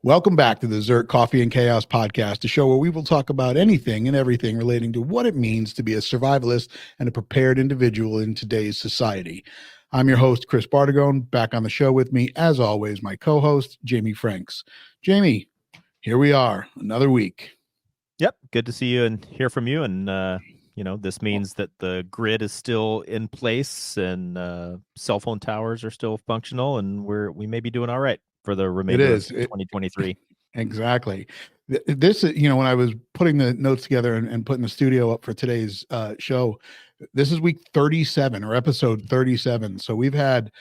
Welcome back to the ZERT Coffee and Chaos podcast, a show where we will talk about anything and everything relating to what it means to be a survivalist and a prepared individual in today's society. I'm your host, Chris Bartagone. Back on the show with me, as always, my co-host, Jamie Franks. Jamie, here we are, another week. Yep, good to see you and hear from you. And this means that the grid is still in place and cell phone towers are still functional, and we may be doing all right for the remainder of 2023. Exactly. This is, when I was putting the notes together and putting the studio up for today's show, this is week 37 or episode 37. So we've had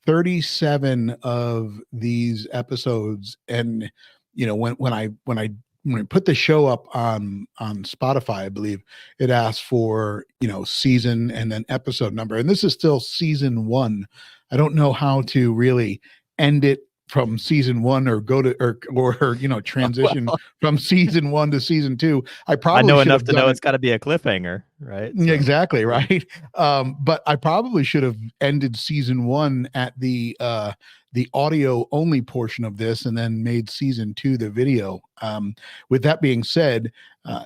37 of these episodes. And, when I put the show up on Spotify, I believe it asked for, season and then episode number. And this is still season 1. I don't know how to really end it from season 1 or go to or transition from season 1 to season 2. I know enough to know it's got to be a cliffhanger, right? So, exactly, right. But I probably should have ended season 1 at the audio only portion of this and then made season 2 the video. With that being said,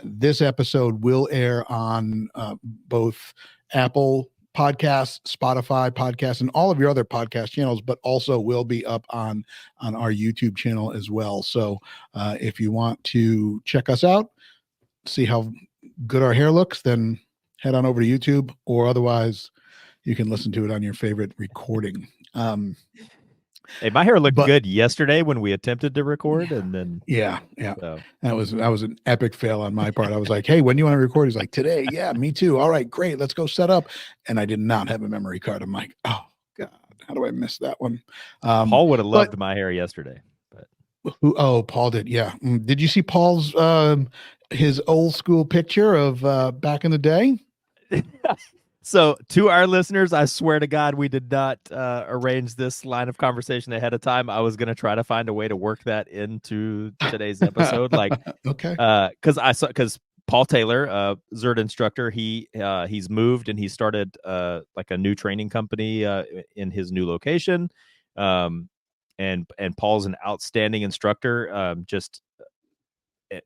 this episode will air on both Apple Podcasts, Spotify Podcasts, and all of your other podcast channels, but also will be up on our YouTube channel as well. So if you want to check us out, see how good our hair looks, then head on over to YouTube, or otherwise you can listen to it on your favorite recording. Hey, my hair looked good yesterday when we attempted to record, and then yeah. So. That was an epic fail on my part. I was like, "Hey, when do you want to record?" He's like, "Today." Yeah, me too. All right, great. Let's go set up. And I did not have a memory card. I'm like, "Oh God, how do I miss that one?" Paul would have loved my hair yesterday. But Paul did. Yeah. Did you see Paul's his old school picture of back in the day? So to our listeners, I swear to God, we did not arrange this line of conversation ahead of time. I was going to try to find a way to work that into today's episode. Okay. Because Paul Taylor, ZERT instructor, he's moved and he started like a new training company in his new location. And Paul's an outstanding instructor. Just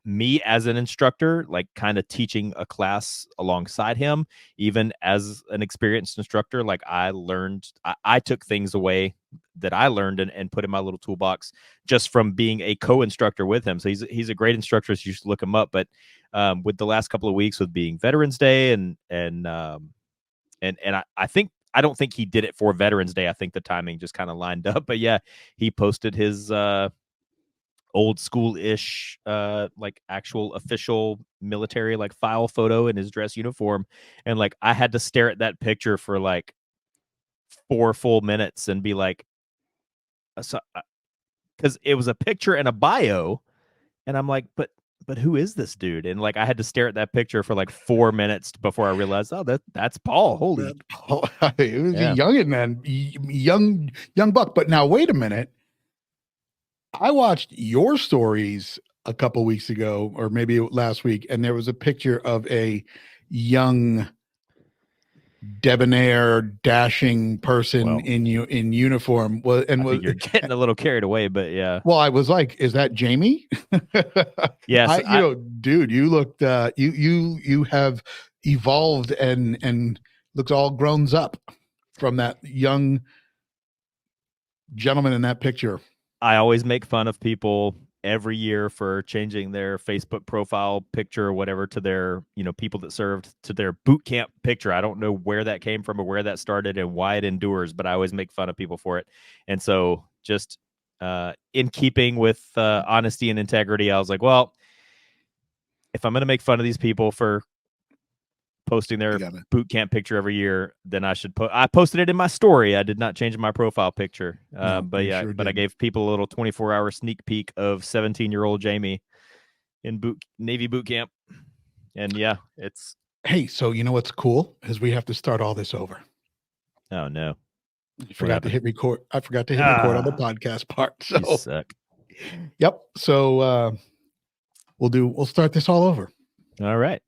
me as an instructor, like kind of teaching a class alongside him, even as an experienced instructor, like I took things away that I learned and put in my little toolbox just from being a co-instructor with him. So he's a great instructor, so you should look him up. But with the last couple of weeks with being Veterans Day and I don't think he did it for Veterans Day. I think the timing just kind of lined up. But yeah, he posted his old school-ish like actual official military like file photo in his dress uniform, and like I had to stare at that picture for like 4 full minutes and be like, because it was a picture and a bio, and I'm like, but who is this dude? And like I had to stare at that picture for like 4 minutes before I realized, oh, that's Paul. Holy, Paul. It was a youngin' man, young buck. But now wait a minute. I watched your stories a couple weeks ago, or maybe last week, and there was a picture of a young, debonair, dashing person in uniform. You're getting a little carried away, but yeah. Well, I was like, "Is that Jamie?" Yes, dude, you looked. You have evolved and looks all grown up from that young gentleman in that picture. I always make fun of people every year for changing their Facebook profile picture or whatever to their, people that served, to their boot camp picture. I don't know where that came from or where that started and why it endures, but I always make fun of people for it. And so just in keeping with honesty and integrity, I was like, well, if I'm going to make fun of these people for posting their boot camp picture every year, then I should I posted it in my story. I did not change my profile picture. But I gave people a little 24-hour sneak peek of 17-year-old Jamie in Navy boot camp. And yeah, it's. Hey, so you know what's cool is we have to start all this over. Oh no. I forgot to hit record. I forgot to hit record on the podcast part. So you suck. Yep. So we'll start this all over. All right.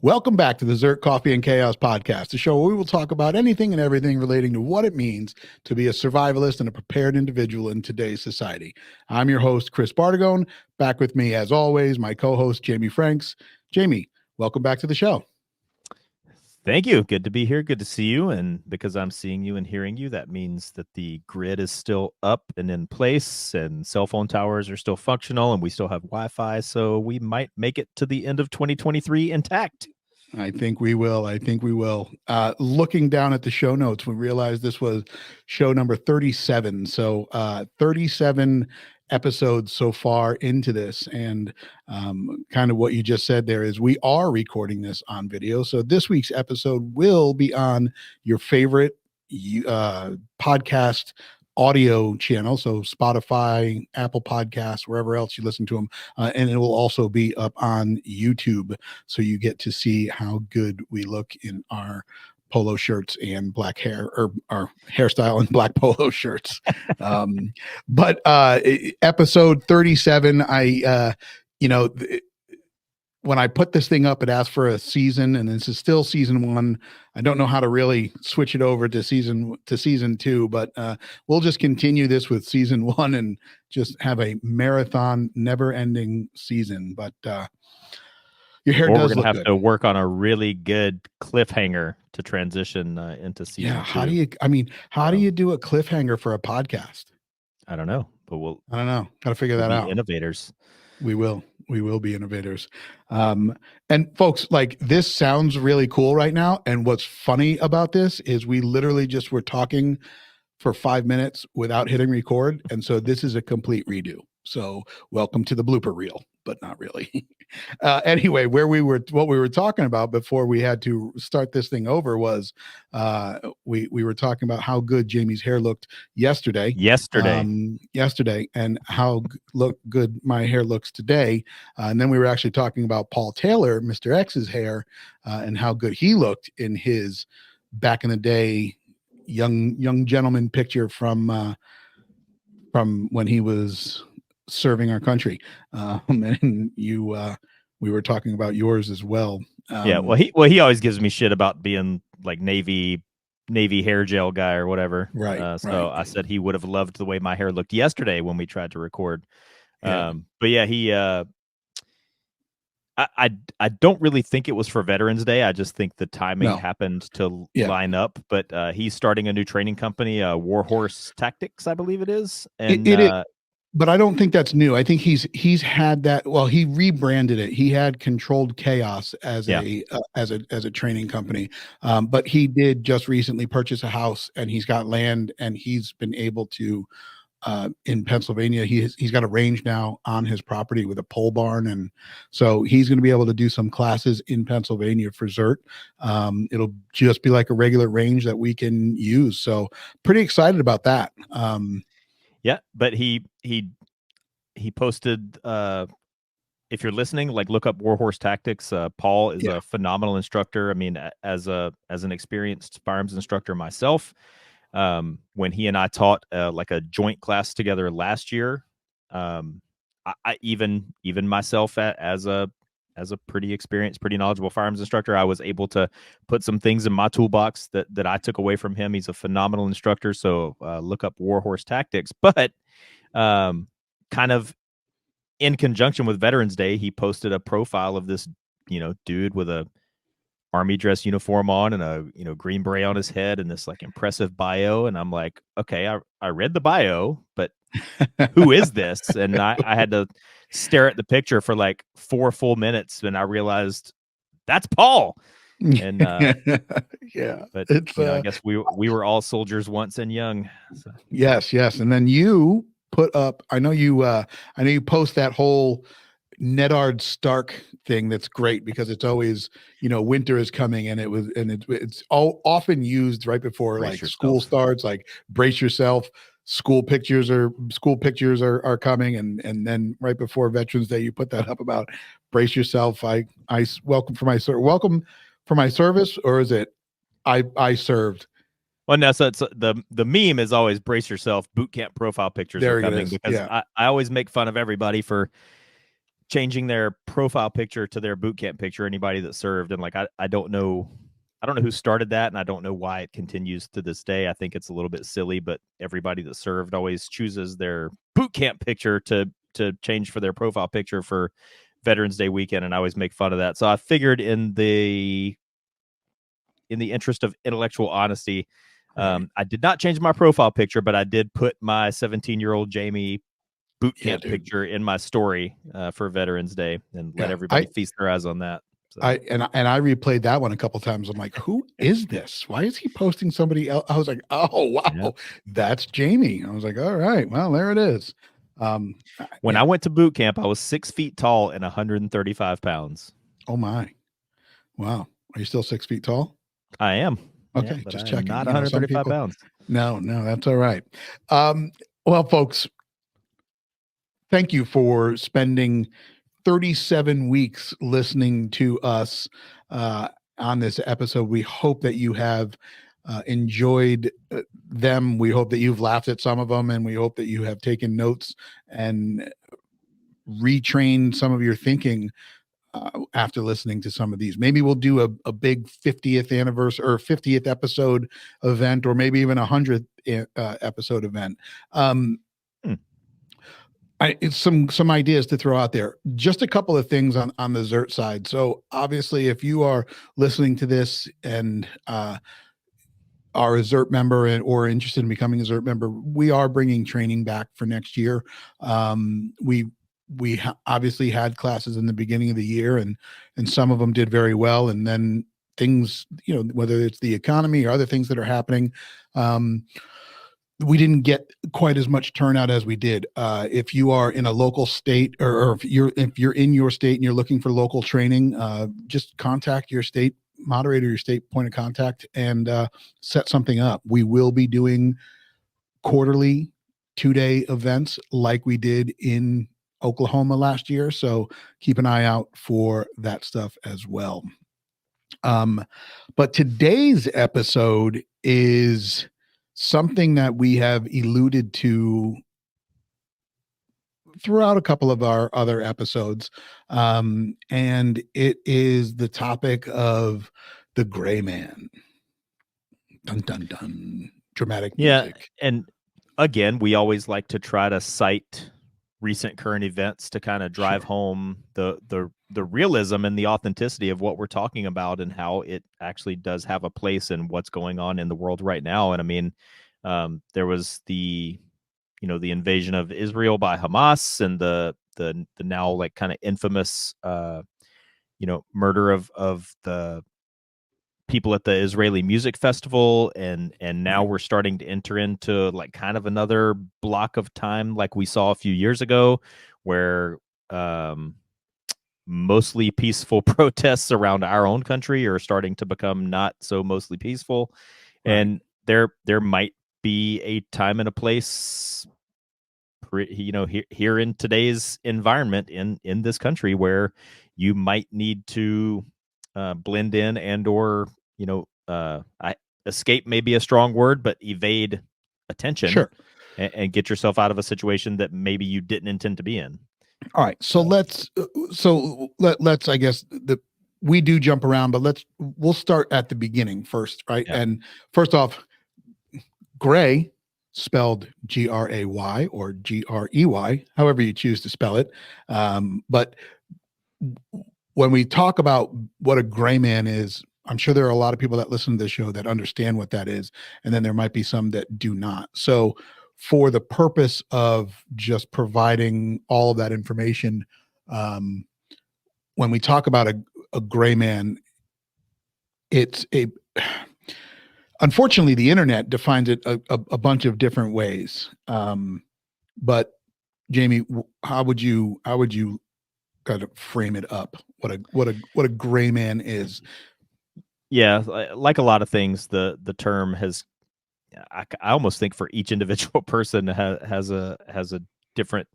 Welcome back to the ZERT Coffee and Chaos podcast, the show where we will talk about anything and everything relating to what it means to be a survivalist and a prepared individual in today's society. I'm your host, Chris Bartagone. Back with me, as always, my co-host, Jamie Franks. Jamie, welcome back to the show. Thank you. Good to be here. Good to see you. And because I'm seeing you and hearing you, that means that the grid is still up and in place and cell phone towers are still functional and we still have Wi-Fi. So we might make it to the end of 2023 intact. I think we will. Looking down at the show notes, we realized this was show number 37. So 37 episodes so far into this. And kind of what you just said there is we are recording this on video. So this week's episode will be on your favorite podcast audio channel, so Spotify, Apple Podcasts, wherever else you listen to them, and it will also be up on YouTube, so you get to see how good we look in our polo shirts and black hair, or our hairstyle and black polo shirts. But episode 37, when I put this thing up, it asked for a season, and this is still season 1. I don't know how to really switch it over to season 2, but we'll just continue this with season 1 and just have a marathon, never-ending season. But your hair does look good. We're gonna have to work on a really good cliffhanger to transition into season 2. Yeah, how do you do a cliffhanger for a podcast? I don't know, but I don't know. Got to figure that out. Innovators. We will be innovators. And folks, like, this sounds really cool right now. And what's funny about this is we literally just were talking for 5 minutes without hitting record. And so this is a complete redo. So welcome to the blooper reel, but not really. Anyway, what we were talking about before we had to start this thing over was we were talking about how good Jamie's hair looked yesterday, and how good my hair looks today. And then we were actually talking about Paul Taylor, Mr. X's hair, and how good he looked in his back in the day young gentleman picture from when he was serving our country. And we were talking about yours as well. Well, he always gives me shit about being like Navy hair gel guy or whatever. Right. So I said he would have loved the way my hair looked yesterday when we tried to record. Yeah. But yeah, he I don't really think it was for Veterans Day. I just think the timing happened to line up. But he's starting a new training company, Warhorse Tactics, I believe it is. And it is. But I don't think that's new. I think he's had that. Well, he rebranded it. He had Controlled Chaos as a training company. But he did just recently purchase a house, and he's got land, and he's been able to in Pennsylvania. He's got a range now on his property with a pole barn, and so he's going to be able to do some classes in Pennsylvania for ZERT. It'll just be like a regular range that we can use. So pretty excited about that. Yeah, but he posted, if you're listening, like, look up Warhorse Tactics. Paul is a phenomenal instructor. I mean, as an experienced firearms instructor myself, when he and I taught like a joint class together last year, I even myself as a pretty experienced, pretty knowledgeable firearms instructor, I was able to put some things in my toolbox that I took away from him. He's a phenomenal instructor. So look up Warhorse Tactics. But kind of in conjunction with Veterans Day, he posted a profile of this, dude with a army dress uniform on and a green beret on his head and this like impressive bio. And I'm like, okay, I read the bio, but who is this? And I had to stare at the picture for like 4 full minutes, and I realized that's Paul. And but I guess we were all soldiers once and young. So. Yes. And then you put up, I know you post that whole Nedard Stark thing. That's great because it's always, winter is coming, and it's all often used right before school starts, like brace yourself. School pictures are coming, and then right before Veterans Day, you put that up about brace yourself. I welcome for my service, or is it I served? Well, no, so it's the meme is always brace yourself. Boot camp profile pictures are coming because I always make fun of everybody for changing their profile picture to their boot camp picture, anybody that served. And like, I don't know. I don't know who started that, and I don't know why it continues to this day. I think it's a little bit silly, but everybody that served always chooses their boot camp picture to change for their profile picture for Veterans Day weekend, and I always make fun of that. So I figured in the interest of intellectual honesty, I did not change my profile picture, but I did put my 17-year-old Jamie boot camp picture in my story for Veterans Day, and let everybody feast their eyes on that. So. I replayed that one a couple times. I'm like, who is this? Why is he posting somebody else? I was like, oh wow, that's Jamie. I was like, all right, well, there it is. When I went to boot camp, I was 6 feet tall and 135 pounds. Oh my, wow. Are you still 6 feet tall? I am. Okay, just checking. Not 135 pounds. No, that's all right. Well, folks, thank you for spending 37 weeks listening to us on this episode. We hope that you have enjoyed them. We hope that you've laughed at some of them, and we hope that you have taken notes and retrained some of your thinking after listening to some of these. Maybe we'll do a big 50th anniversary or 50th episode event, or maybe even 100th episode event. It's some ideas to throw out there. Just a couple of things on the ZERT side. So obviously, if you are listening to this and are a ZERT member or interested in becoming a ZERT member, we are bringing training back for next year. We obviously had classes in the beginning of the year, and some of them did very well, and then things, whether it's the economy or other things that are happening, we didn't get quite as much turnout as we did. If you are in a local state, or if you're in your state and you're looking for local training, just contact your state moderator, your state point of contact, and set something up. We will be doing quarterly 2-day events like we did in Oklahoma last year. So keep an eye out for that stuff as well. But today's episode is something that we have alluded to throughout a couple of our other episodes. And it is the topic of the gray man. Dun, dun, dun. Dramatic music. Yeah. And again, we always like to try to cite recent current events to kind of drive home the realism and the authenticity of what we're talking about, and how it actually does have a place in what's going on in the world right now. And I mean, there was the invasion of Israel by Hamas, and the now like kind of infamous murder of the people at the Israeli music festival, and now we're starting to enter into like kind of another block of time like we saw a few years ago, where mostly peaceful protests around our own country are starting to become not so mostly peaceful. Right. And there might be a time and a place, here in today's environment in this country, where you might need to blend in or escape may be a strong word, but evade attention, and get yourself out of a situation that maybe you didn't intend to be in. All right, so let's I guess we do jump around, but we'll start at the beginning first, right? Yeah. And first off, gray, spelled Gray or Grey, however you choose to spell it. But when we talk about what a gray man is, I'm sure there are a lot of people that listen to this show that understand what that is, and then there might be some that do not. So for the purpose of just providing all of that information, when we talk about a gray man, unfortunately, the internet defines it a bunch of different ways. But Jamie, how would you kind of frame it up? What a gray man is? Yeah, like a lot of things, the term has, I almost think for each individual person has a different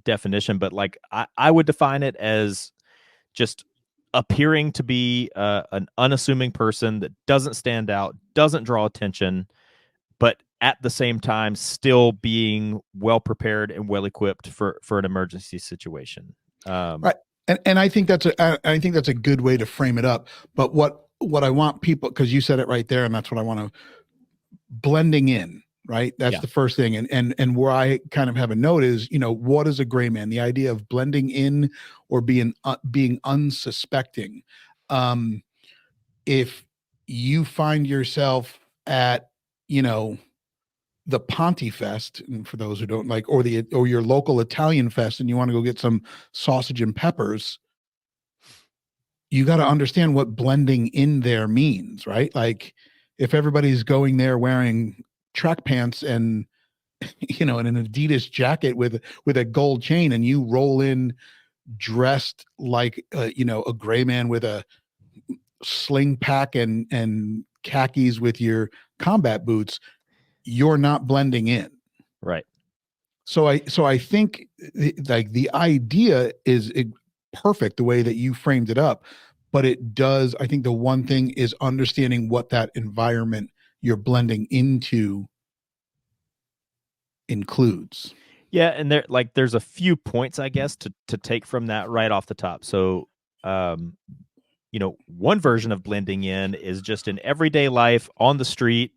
definition, but like I would define it as just appearing to be an unassuming person that doesn't stand out, doesn't draw attention, but at the same time still being well prepared and well equipped for an emergency situation. Right. And I think I think that's a good way to frame it up. But what I want people, because you said it right there, and that's what I want to, blending in, right? That's Yeah. the first thing. And where I kind of have a note is, what is a gray man? The idea of blending in or being unsuspecting. Um, if you find yourself at, you know, the Ponte Fest, and for those who don't like, or your local Italian fest, and you want to go get some sausage and peppers, you got to understand what blending in there means, right? Like, if everybody's going there wearing track pants and and an Adidas jacket with a gold chain, and you roll in dressed like a gray man with a sling pack and khakis with your combat boots, you're not blending in. Right. So I think like the idea is perfect the way that you framed it up, but it does. I think the one thing is understanding what that environment you're blending into includes. Yeah, and there's a few points, I guess, to take from that right off the top. So, one version of blending in is just in everyday life on the street.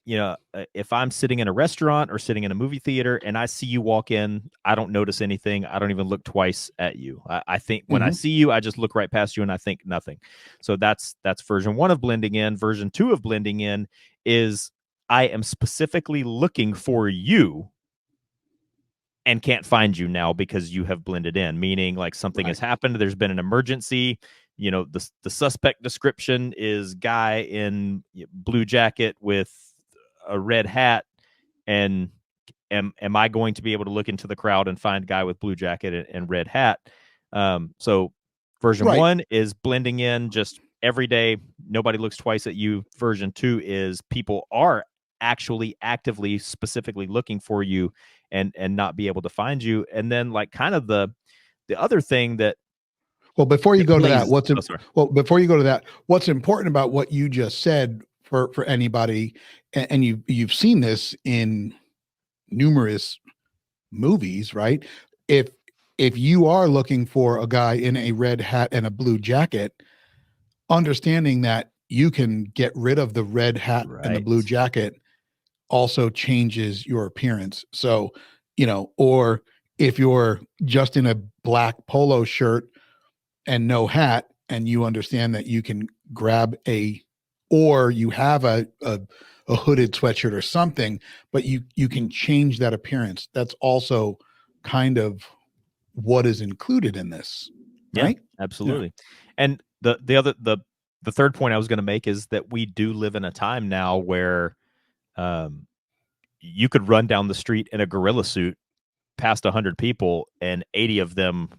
If I'm sitting in a restaurant or sitting in a movie theater and I see you walk in, I don't notice anything. I don't even look twice at you. I think when I see you, I just look right past you and I think nothing. So that's version 1 of blending in. Version 2 of blending in is I am specifically looking for you and can't find you now because you have blended in, meaning like something has happened. There's been an emergency. The suspect description is guy in blue jacket with a red hat. And am I going to be able to look into the crowd and find guy with blue jacket and red hat? So version 1 is blending in just every day. Nobody looks twice at you. Version 2 is people are actually actively specifically looking for you and not be able to find you. And then like kind of the other thing that before you go to that, before you go to that, what's important about what you just said for anybody, and you've seen this in numerous movies, right? If you are looking for a guy in a red hat and a blue jacket, understanding that you can get rid of the red hat and the blue jacket also changes your appearance. So, or if you're just in a black polo shirt and no hat, and you understand that you can grab or you have a hooded sweatshirt or something, but you can change that appearance. That's also kind of what is included in this, right? Yeah, absolutely. Yeah. And the third point I was going to make is that we do live in a time now where you could run down the street in a gorilla suit past 100 people and 80 of them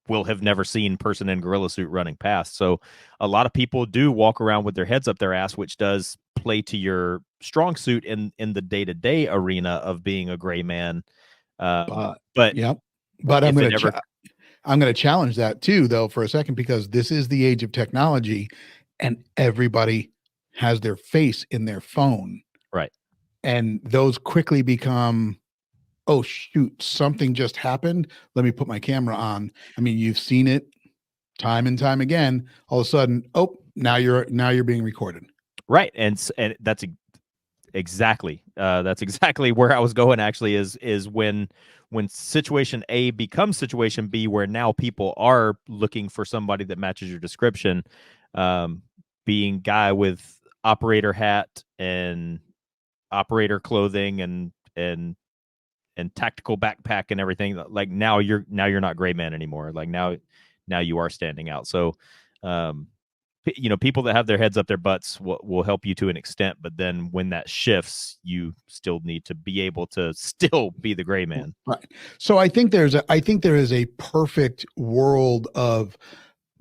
will have never seen person in gorilla suit running past. So a lot of people do walk around with their heads up their ass, which does play to your strong suit in the day-to-day arena of being a gray man. But I'm going to challenge that too, though, for a second, because this is the age of technology and everybody has their face in their phone. Right. And those quickly become, oh shoot, something just happened. Let me put my camera on. I mean, you've seen it time and time again. All of a sudden, oh, now you're being recorded. Right. And that's exactly where I was going actually is when situation A becomes situation B, where now people are looking for somebody that matches your description, being guy with operator hat and operator clothing and tactical backpack and everything. Like now you're not gray man anymore. Like now you are standing out. So people that have their heads up their butts will help you to an extent, but then when that shifts, you still need to be able to still be the gray man. Right. So I think there is a perfect world of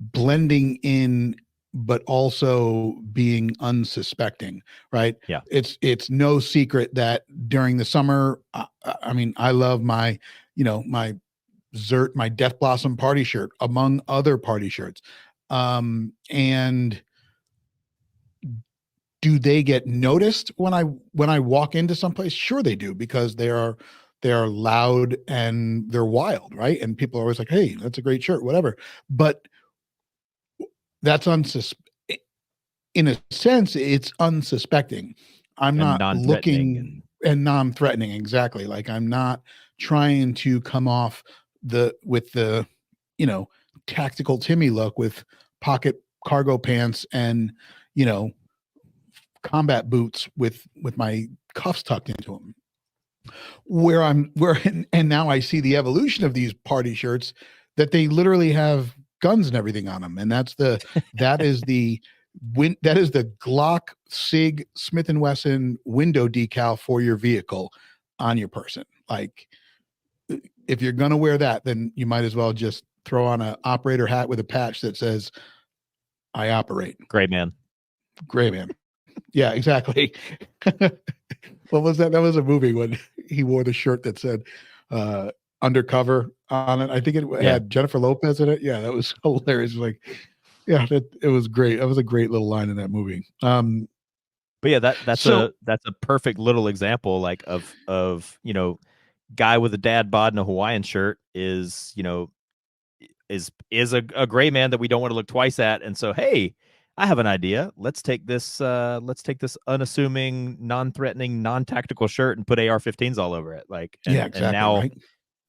blending in, but also being unsuspecting, right? Yeah. It's no secret that during the summer, I mean, I love my ZERT, my Death Blossom party shirt, among other party shirts. And do they get noticed when I walk into someplace? Sure they do, because they are they're loud and they're wild, right? And people are always like, "Hey, that's a great shirt," whatever. But that's in a sense, it's unsuspecting. I'm And not non-threatening looking and and non-threatening, exactly. Like I'm not trying to come off with the, you know, tactical Timmy look with pocket cargo pants and, you know, combat boots with my cuffs tucked into them. And now I see the evolution of these party shirts that they literally have guns and everything on them, and that is the that is the Glock Sig Smith and Wesson window decal for your vehicle on your person. Like, if you're gonna wear that, then you might as well just throw on a operator hat with a patch that says "I operate." gray man. Gray man. Yeah, exactly. What was that? That was a movie when he wore the shirt that said undercover on it. I think it Yeah. had Jennifer Lopez in it. Yeah, that was hilarious. Like, yeah, it was great. That was a great little line in that movie. But yeah, that's So a perfect little example, like of guy with a dad bod and a Hawaiian shirt is a gray man that we don't want to look twice at. And so, hey, I have an idea. Let's take this unassuming, non-threatening, non-tactical shirt and put AR-15s all over it. Like, yeah, and exactly right.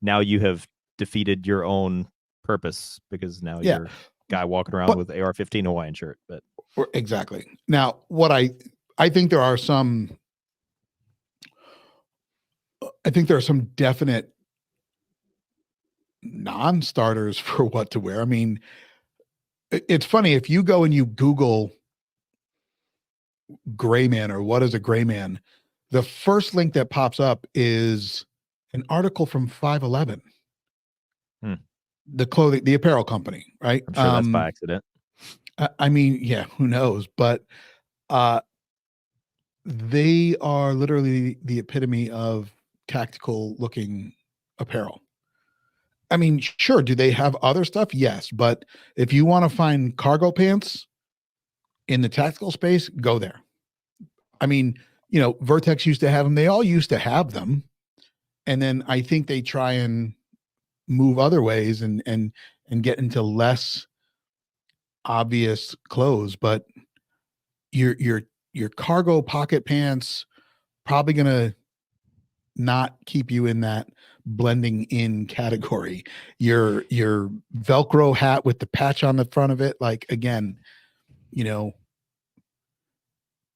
now you have defeated your own purpose because now Yeah, you're guy walking around but with AR-15 Hawaiian shirt. But exactly. Now, I think there are some definite non-starters for what to wear. I mean, it's funny if you go and you Google gray man or what is a gray man, the first link that pops up is an article from 511, hmm, the apparel company, right? I'm sure that's by accident. I mean, yeah, who knows? But uh, they are literally the epitome of tactical looking apparel. I mean, sure, do they have other stuff? Yes, but if you want to find cargo pants in the tactical space, go there. I mean, Vertex used to have them. They all used to have them. And then I think they try and move other ways and get into less obvious clothes, but your cargo pocket pants probably gonna not keep you in that blending in category. Your Velcro hat with the patch on the front of it, like again, you know,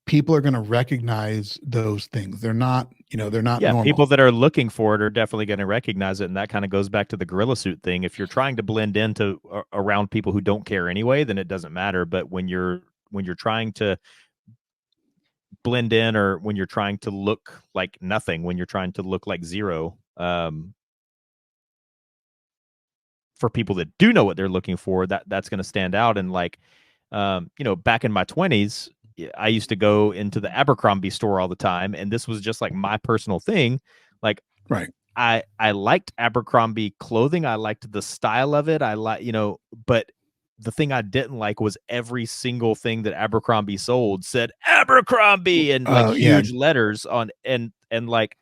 people are going to recognize those things. They're not Yeah, people normal. that are looking for it are definitely going to recognize it, and that kind of goes back to the gorilla suit thing. If you're trying to blend into around people who don't care anyway, then it doesn't matter. But when you're trying to blend in, or when you're trying to look like nothing, when you're trying to look like zero, for people that do know what they're looking for, that's going to stand out. And like, back in my 20s, I used to go into the Abercrombie store all the time, and this was just like my personal thing. Like, Right. I liked Abercrombie clothing. I liked the style of it. But the thing I didn't like was every single thing that Abercrombie sold said Abercrombie and like Yeah. huge letters on, and like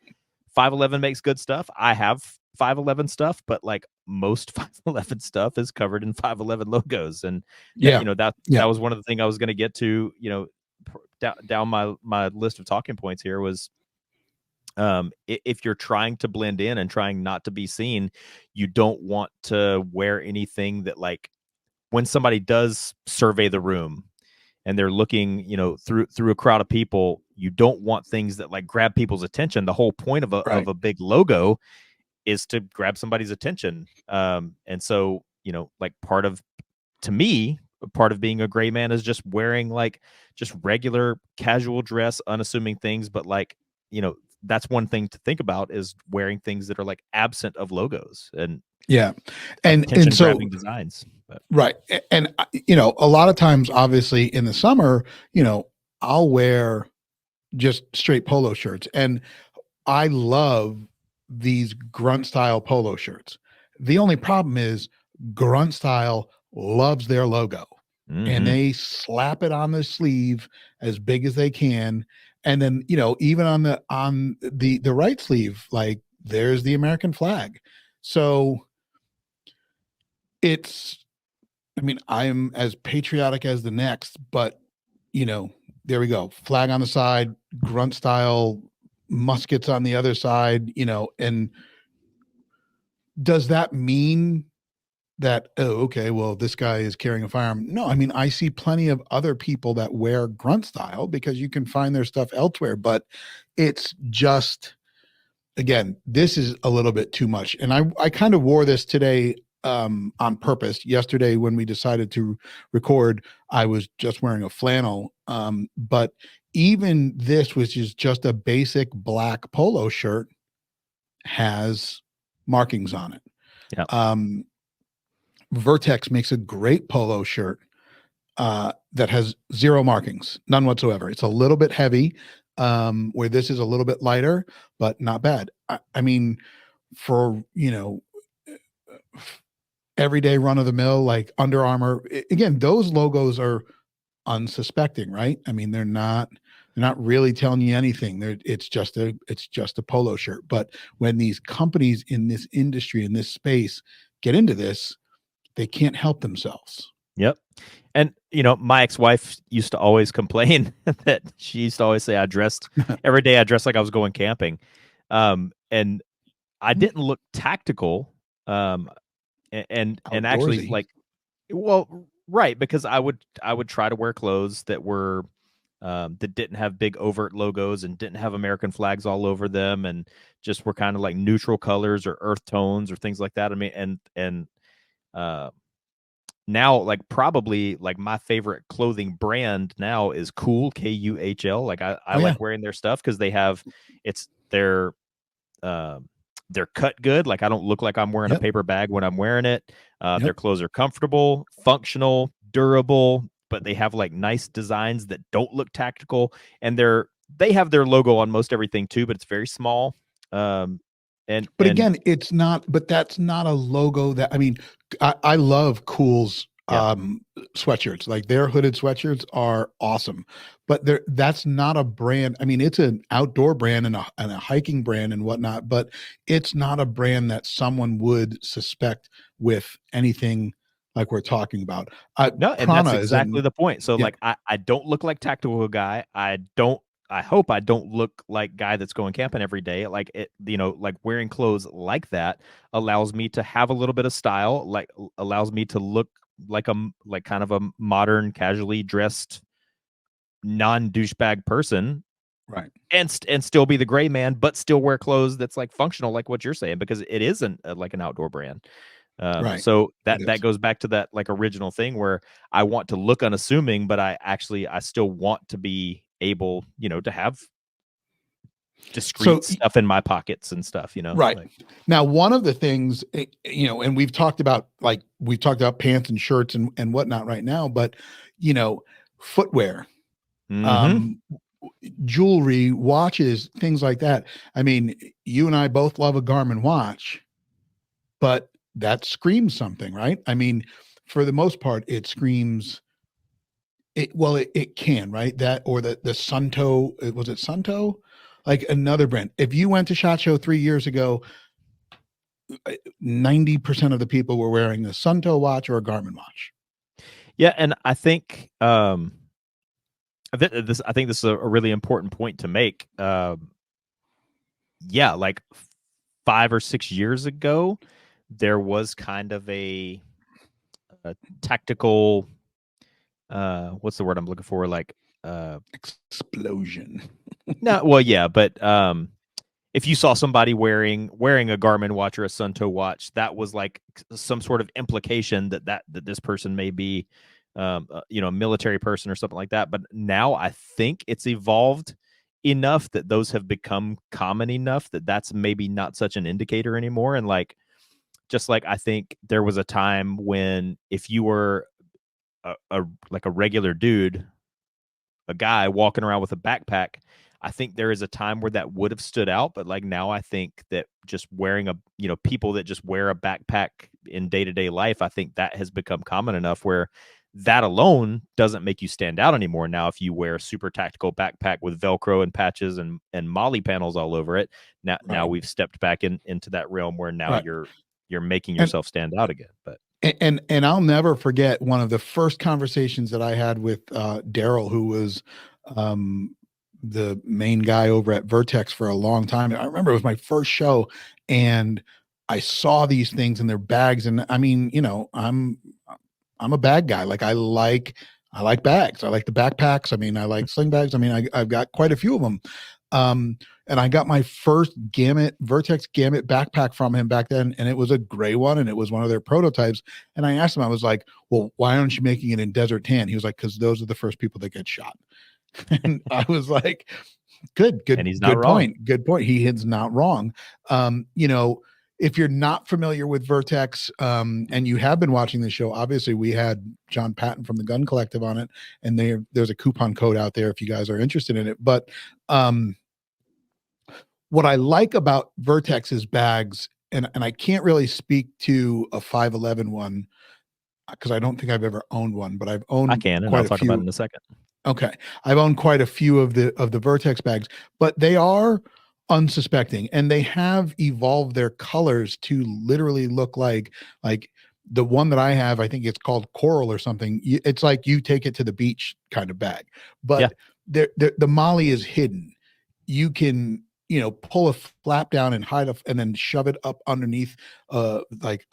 511 makes good stuff. I have 511 stuff, but like most 511 stuff is covered in 511 logos. And Yeah. that was one of the things I was going to get to, down my list of talking points here was, if you're trying to blend in and trying not to be seen, you don't want to wear anything that, like, when somebody does survey the room and they're looking, through a crowd of people, you don't want things that like grab people's attention. The whole point of Right. a big logo is to grab somebody's attention. And so, like, to me, part of being a gray man is just wearing like just regular casual dress, unassuming things. But like, that's one thing to think about, is wearing things that are like absent of logos and Yeah. And attention so grabbing designs. But right. And a lot of times obviously in the summer, I'll wear just straight polo shirts, and I love these grunt style polo shirts. The only problem is grunt style loves their logo, and mm-hmm. they slap it on the sleeve as big as they can. And then, even on the right sleeve, like there's the American flag. So it's, I mean, I'm as patriotic as the next, but you know, there we go. Flag on the side, grunt style, muskets on the other side, you know, and does that mean that, oh, okay, well, this guy is carrying a firearm? No, I mean, I see plenty of other people that wear grunt style because you can find their stuff elsewhere, but it's just, again, this is a little bit too much. And I kind of wore this today on purpose. Yesterday, when we decided to record, I was just wearing a flannel. But even this, which is just a basic black polo shirt, has markings on it. Yeah. Vertex makes a great polo shirt that has zero markings, none whatsoever. It's a little bit heavy, where this is a little bit lighter, but not bad. I mean, for, you know, everyday run of the mill, like Under Armour, again, those logos are unsuspecting, right? I mean, they're not really telling you anything. It's just a polo shirt. But when these companies in this industry, in this space, get into this, they can't help themselves. Yep. And my ex-wife used to always complain that she used to always say I dressed every day. I dressed like I was going camping, and I didn't look tactical. And actually, Outdoorsy. like, well, right, because I would try to wear clothes that were that didn't have big overt logos and didn't have American flags all over them, and just were kind of like neutral colors or earth tones or things like that. I mean, and uh, now, like, probably like my favorite clothing brand now is Cool, Kuhl. Like, I Oh yeah. like wearing their stuff because it's they're cut good. Like, I don't look like I'm wearing a Yep. paper bag when I'm wearing it. Their Yep. clothes are comfortable, functional, durable, but they have like nice designs that don't look tactical. And they have their logo on most everything too, but it's very small. Um, But and again, it's not, but that's not a logo that, I mean, I love Cool's yeah, sweatshirts. Like their hooded sweatshirts are awesome. But that's not a brand. I mean, it's an outdoor brand and a hiking brand and whatnot, but it's not a brand that someone would suspect with anything like we're talking about. no, and that's Prana is exactly an the point. So yeah, like I don't look like tactical guy. I hope I don't look like guy that's going camping every day. Like it, like wearing clothes like that allows me to have a little bit of style, like allows me to look like like kind of a modern, casually dressed, non douchebag person, right. and still be the gray man, but still wear clothes that's like functional, like what you're saying, because it isn't like an outdoor brand. Right. So It that is. goes back to that like original thing where I want to look unassuming, but I still want to be able, to have So discreet stuff in my pockets and stuff, right. like Now, one of the things, and we've talked about pants and shirts and whatnot right now, but, footwear, mm-hmm. um, jewelry, watches, things like that. I mean, you and I both love a Garmin watch, but that screams something, right? I mean, for the most part, it screams it can, right? That or the Sunto, was it Sunto? Like another brand. If you went to SHOT Show 3 years ago, 90% of the people were wearing a Sunto watch or a Garmin watch. Yeah, and I think I think this is a really important point to make. Yeah, like 5 or 6 years ago, there was kind of a tactical what's the word I'm looking for? Like Explosion. no, well, yeah, but if you saw somebody wearing a Garmin watch or a Sunto watch, that was like some sort of implication that this person may be, a military person or something like that. But now I think it's evolved enough that those have become common enough that that's maybe not such an indicator anymore. And like, just like I think there was a time when if you were like a regular dude, a guy walking around with a backpack, I think there is a time where that would have stood out, but like now I think that just wearing people that just wear a backpack in day-to-day life, I think that has become common enough where that alone doesn't make you stand out anymore. Now, if you wear a super tactical backpack with Velcro and patches and Molly panels all over it, now Right. we've stepped back into that realm where now Right. you're making And yourself stand out again. But and I'll never forget one of the first conversations that I had with Daryl, who was um, the main guy over at Vertex for a long time. I remember it was my first show, and I saw these things in their bags, and I mean, I'm a bag guy. Like I like bags. I like the backpacks. I mean, I like sling bags. I mean, I've got quite a few of them. Um, and I got my first Vertex Gamut backpack from him back then, and it was a gray one, and it was one of their prototypes. And I asked him, I was like, "Well, why aren't you making it in desert tan?" He was like, "Because those are the first people that get shot." And I was like, and he's not good wrong. point. Good point. He is not wrong. You know, if you're not familiar with Vertex, and you have been watching the show, obviously we had John Patton from the Gun Collective on it, and there's a coupon code out there if you guys are interested in it. But what I like about Vertex's bags, and I can't really speak to a 511 one because I don't think I've ever owned one, but I've I owned can, and I'll quite a talk about it few. in a second. Okay. I've owned quite a few of the Vertex bags, but they are unsuspecting, and they have evolved their colors to literally look like the one that I have, I think it's called coral or something. It's like you take it to the beach kind of bag. Yeah. But the Molly is hidden. You can, pull a flap down and and then shove it up underneath like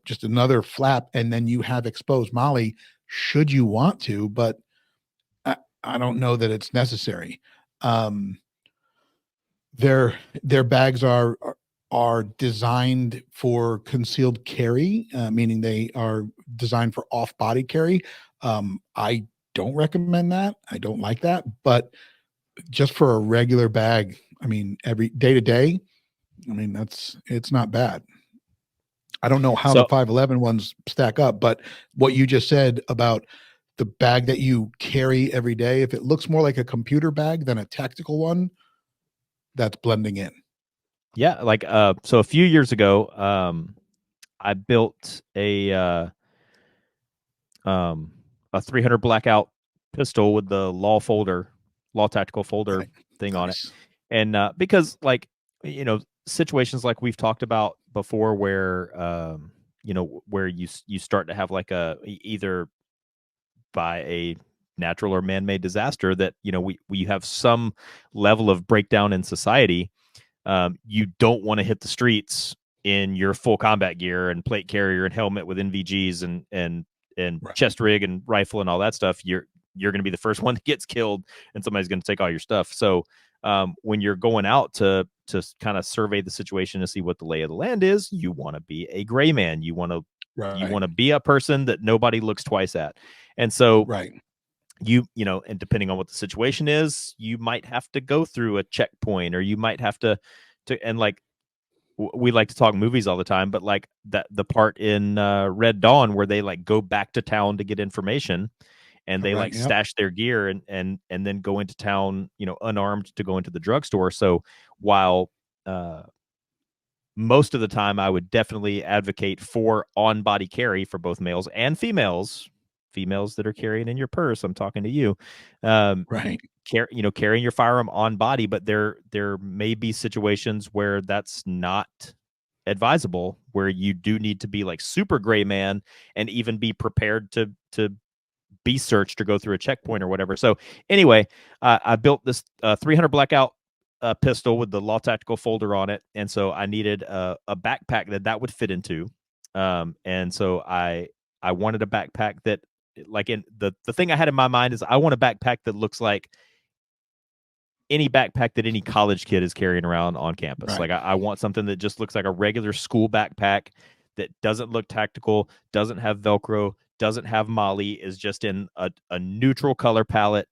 just another flap, and then you have exposed Molly should you want to, but I don't know that it's necessary. Um, their bags are designed for concealed carry, meaning they are designed for off body carry. I don't recommend that. I don't like that, but just for a regular bag, I mean, every day to day, I mean, it's not bad. I don't know how the So 511 ones stack up, but what you just said about the bag that you carry every day, if it looks more like a computer bag than a tactical one, that's blending in. yeah, like so a few years ago, I built um a 300 blackout pistol with the law tactical folder Right. thing on it. Nice. And because like situations like we've talked about before where where you start to have like either by a natural or man-made disaster that we have some level of breakdown in society. You don't want to hit the streets in your full combat gear and plate carrier and helmet with NVGs and Right. chest rig and rifle and all that stuff. You're going to be the first one that gets killed, and somebody's going to take all your stuff. So when you're going out to kind of survey the situation to see what the lay of the land is, you want to be a gray man. You Right. want to be a person that nobody looks twice at. And so Right. and depending on what the situation is, you might have to go through a checkpoint, or you might have and like we like to talk movies all the time, but like that the part in Red Dawn where they like go back to town to get information, and they Right. like Yep. stash their gear and then go into town, unarmed to go into the drugstore. So while uh most of the time I would definitely advocate for on body carry for both males and females that are carrying in your purse, I'm talking to you. um Right. Carrying your firearm on body, but there may be situations where that's not advisable, where you do need to be like super gray man and even be prepared to be searched or go through a checkpoint or whatever. So anyway, I built this 300 blackout pistol with the law tactical folder on it, and so I needed a backpack that would fit into. And so I wanted a backpack that, like, in the thing I had in my mind is I want a backpack that looks like any backpack that any college kid is carrying around on campus. Right. Like I want something that just looks like a regular school backpack, that doesn't look tactical, doesn't have Velcro, doesn't have Molly, is just in a neutral color palette.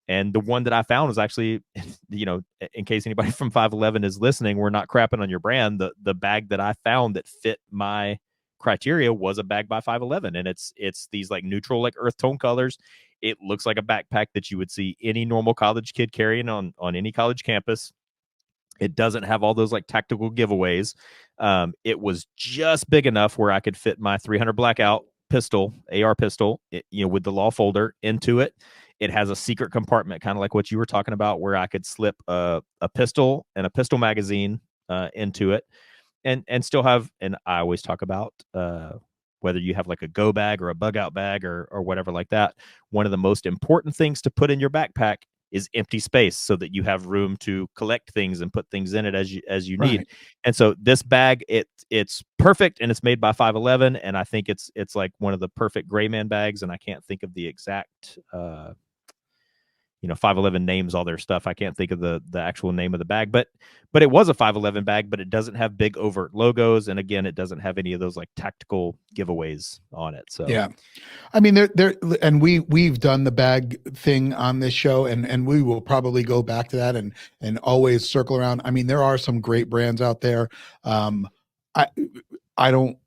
And the one that I found was actually, in case anybody from 511 is listening, we're not crapping on your brand. The bag that I found that fit my criteria was a bag by 511, and it's these like neutral, like earth tone colors. It looks like a backpack that you would see any normal college kid carrying on any college campus. It doesn't have all those like tactical giveaways. It was just big enough where I could fit my 300 blackout pistol, AR pistol, with the law folder into it. It has a secret compartment, kind of like what you were talking about, where I could slip a pistol and a pistol magazine into it, and still have. And I always talk about whether you have like a go bag or a bug out bag or whatever like that. One of the most important things to put in your backpack is empty space, so that you have room to collect things and put things in it as you need. Right. And so this bag, it's perfect, and it's made by 511, and I think it's like one of the perfect gray man bags, and I can't think of the exact 511 names all their stuff. I can't think of the actual name of the bag, but it was a 511 bag, but it doesn't have big overt logos, and again, it doesn't have any of those like tactical giveaways on it. So Yeah. I mean, there, and we've done the bag thing on this show, and we will probably go back to that and always circle around. I mean, there are some great brands out there. I I don't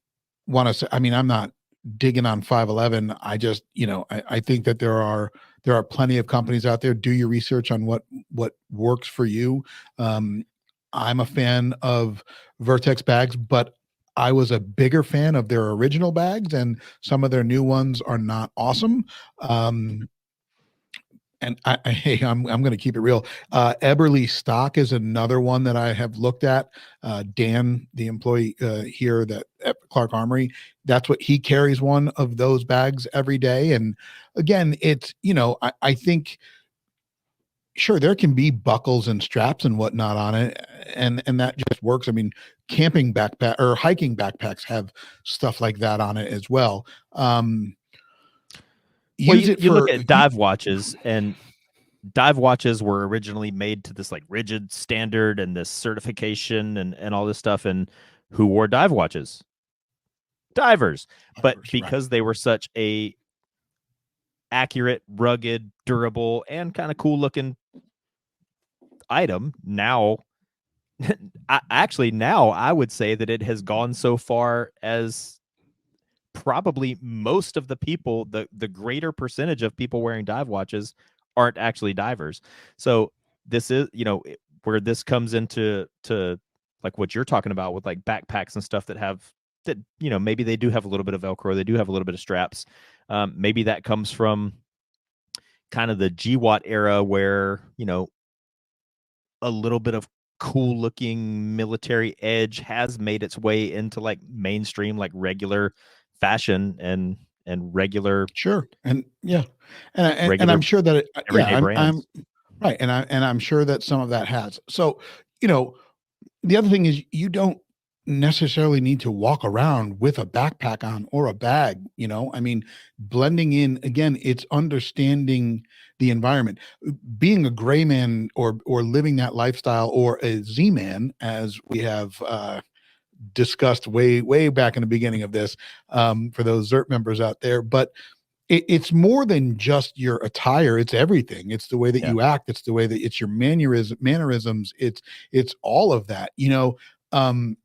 want to say. I mean, I'm not digging on 511. I just, I think that there are plenty of companies out there. Do your research on what works for you. Um, I'm a fan of Vertex bags, but I was a bigger fan of their original bags, and some of their new ones are not awesome. And hey, I'm going to keep it real. Eberly stock is another one that I have looked at. Dan, the employee here that at Clark Armory, that's what he carries, one of those bags every day. And again, it's, I think sure there can be buckles and straps and whatnot on it, and that just works. I mean, camping backpack or hiking backpacks have stuff like that on it as well. well, Use it you look for at dive watches, and dive watches were originally made to this like rigid standard and this certification and all this stuff. And who wore dive watches? Divers. But right. because they were such a accurate, rugged, durable, and kind of cool looking item, now now I would say that it has gone so far as probably most of the people, the greater percentage of people wearing dive watches aren't actually divers. So this is, where this comes into like what you're talking about with like backpacks and stuff that maybe they do have a little bit of Velcro, they do have a little bit of straps. Maybe that comes from kind of the GWAT era where a little bit of cool looking military edge has made its way into like mainstream, like regular fashion and regular Sure. And yeah. And regular I'm sure that yeah, everyday I'm brands. right. And I'm sure that some of that has. So, you know, the other thing is you don't necessarily need to walk around with a backpack on or a bag, I mean, blending in again, it's understanding the environment. Being a gray man or living that lifestyle, or a Z man, as we have discussed way back in the beginning of this, for those ZERT members out there. But it's more than just your attire. It's everything. It's the way that Yeah. you act. It's the way that it's your mannerisms. It's all of that. Um,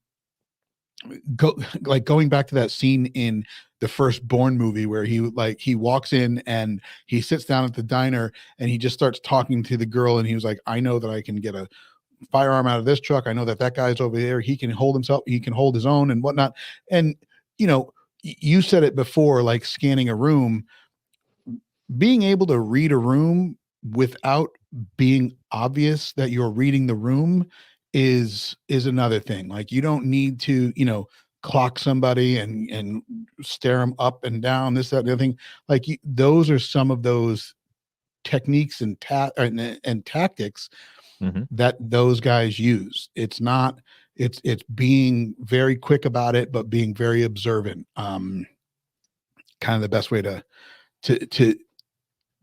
going back to that scene in the first Bourne movie where he walks in and he sits down at the diner and he just starts talking to the girl, and he was like, I know that I can get a firearm out of this truck. I know that guy's over there. He can hold himself. He can hold his own and whatnot. And you said it before, like scanning a room, being able to read a room without being obvious that you're reading the room is another thing. Like, you don't need to clock somebody and stare them up and down, this, that, and the other thing. Like, those are some of those techniques and tactics Mm-hmm. that those guys use. It's not, it's being very quick about it, but being very observant. Kind of the best way to to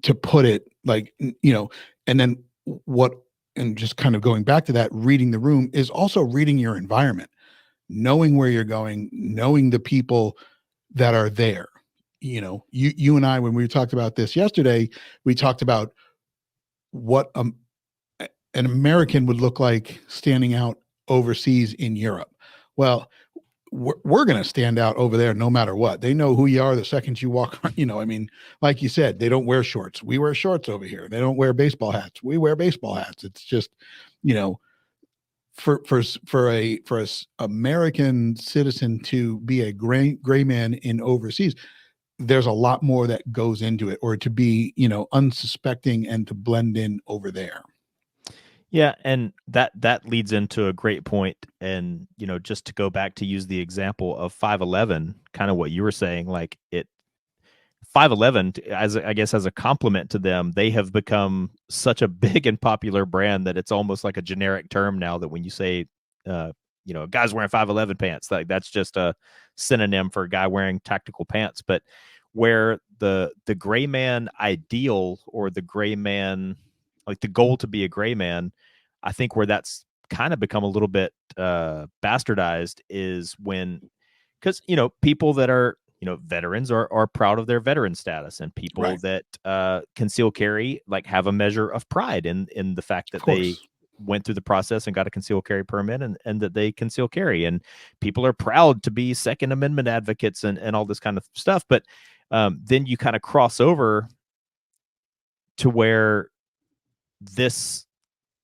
to put it, like, and then what, and just kind of going back to that, reading the room is also reading your environment, knowing where you're going, knowing the people that are there. You and I, when we talked about this yesterday, we talked about what an American would look like standing out overseas in Europe. Well, we're going to stand out over there no matter what. They know who you are the second you walk. I mean, like you said, they don't wear shorts. We wear shorts over here. They don't wear baseball hats. We wear baseball hats. It's just, you know, for a American citizen to be a gray man in overseas, there's a lot more that goes into it, or to be, unsuspecting and to blend in over there. Yeah, and that leads into a great point. And just to go back to use the example of 511, kind of what you were saying, like 511, as I guess as a compliment to them, they have become such a big and popular brand that it's almost like a generic term now. That when you say, a guy's wearing 511 pants, like that's just a synonym for a guy wearing tactical pants. But where the gray man ideal, or the gray man, like the goal to be a gray man, I think where that's kind of become a little bit bastardized is when, because people that are veterans are proud of their veteran status, and people Right. that conceal carry like have a measure of pride in the fact Of that they course. went through the process and got a concealed carry permit, and that they conceal carry, and people are proud to be Second Amendment advocates and all this kind of stuff. But then you kind of cross over to where this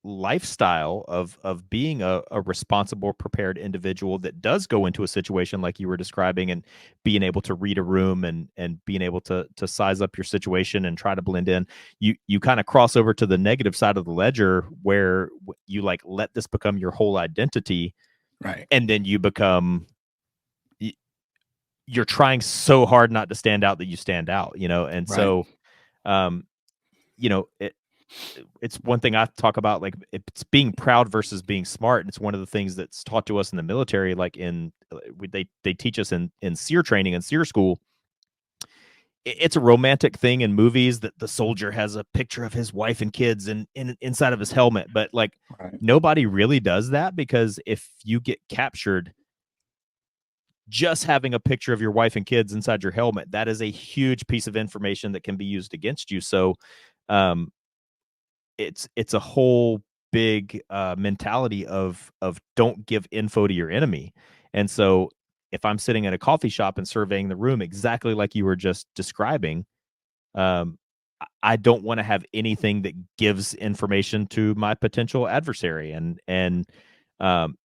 lifestyle of being a responsible, prepared individual that does go into a situation like you were describing, and being able to read a room, and being able to size up your situation and try to blend in, you kind of cross over to the negative side of the ledger, where you like let this become your whole identity. Right. And then you become, you're trying so hard not to stand out that you stand out, and Right. so um it's one thing I talk about, like it's being proud versus being smart. And it's one of the things that's taught to us in the military, like they teach us in SEER training and SEER school. It's a romantic thing in movies that the soldier has a picture of his wife and kids inside of his helmet, but like Right. nobody really does that, because if you get captured, just having a picture of your wife and kids inside your helmet, that is a huge piece of information that can be used against you. So um it's a whole big mentality of don't give info to your enemy. And so if I'm sitting at a coffee shop and surveying the room exactly like you were just describing, um, I don't want to have anything that gives information to my potential adversary. And kind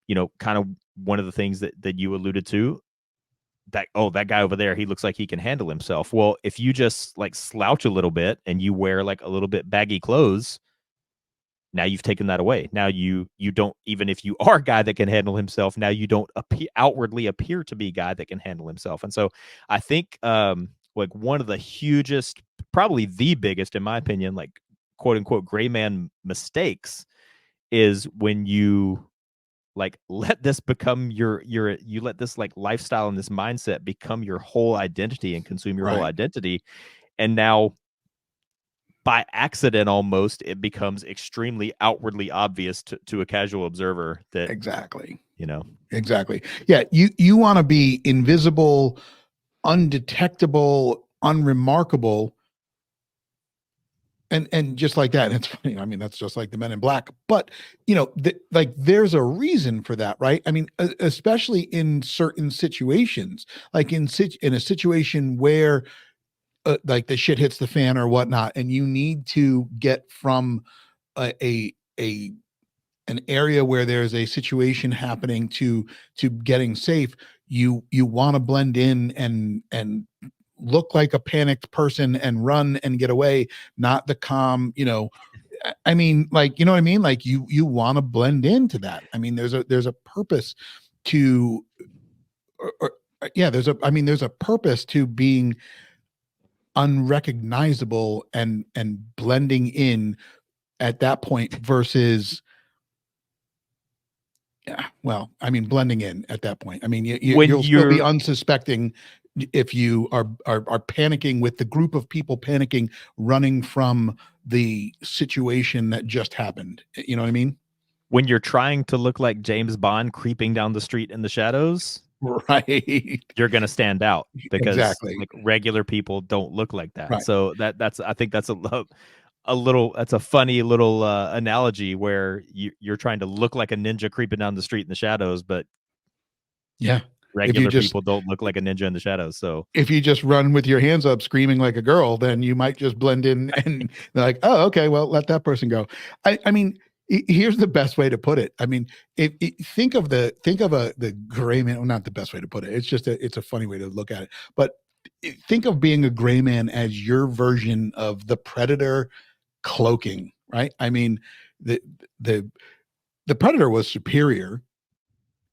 of one of the things that you alluded to, that, oh, that guy over there, he looks like he can handle himself. Well, if you just like slouch a little bit and you wear like a little bit baggy clothes, now you've taken that away. Now you don't, even if you are a guy that can handle himself, now you don't outwardly appear to be a guy that can handle himself. And so I think like one of the hugest, probably the biggest in my opinion, like quote unquote gray man mistakes, is when you like let this become you let this like lifestyle and this mindset become your whole identity and consume your whole Right. identity. And now by accident, almost, it becomes extremely outwardly obvious to a casual observer that, Exactly. you know, Exactly. Yeah. You want to be invisible, undetectable, unremarkable, and just like that. And it's funny. I mean, that's just like the Men in Black. But like there's a reason for that, right? I mean, especially in certain situations, like in a situation where like the shit hits the fan or whatnot, and you need to get from a an area where there's a situation happening to getting safe. You want to blend in and look like a panicked person and run and get away, not the calm, I mean, like, you know what I mean? Like you want to blend into that. I mean, there's a purpose to yeah, there's a purpose to being unrecognizable and blending in at that point versus, yeah, well, I mean, blending in at that point. I mean, when you'll still be you're unsuspecting if you are panicking with the group of people panicking, running from the situation that just happened. You know what I mean? when you're trying to look like James Bond creeping down the street in the shadows, Right. you're going to stand out, because Exactly. like regular people don't look like that. Right. So that's I think that's a little, that's a funny little analogy, where you're trying to look like a ninja creeping down the street in the shadows, but Yeah. If you regular just people don't look like a ninja in the shadows. So if you just run with your hands up screaming like a girl, then you might just blend in and they're like, oh, okay, well, let that person go. I mean, here's the best way to put it. I mean, think of the gray man, well, not the best way to put it. It's just it's a funny way to look at it. But think of being a gray man as your version of the predator cloaking, right? I mean, the the the predator was superior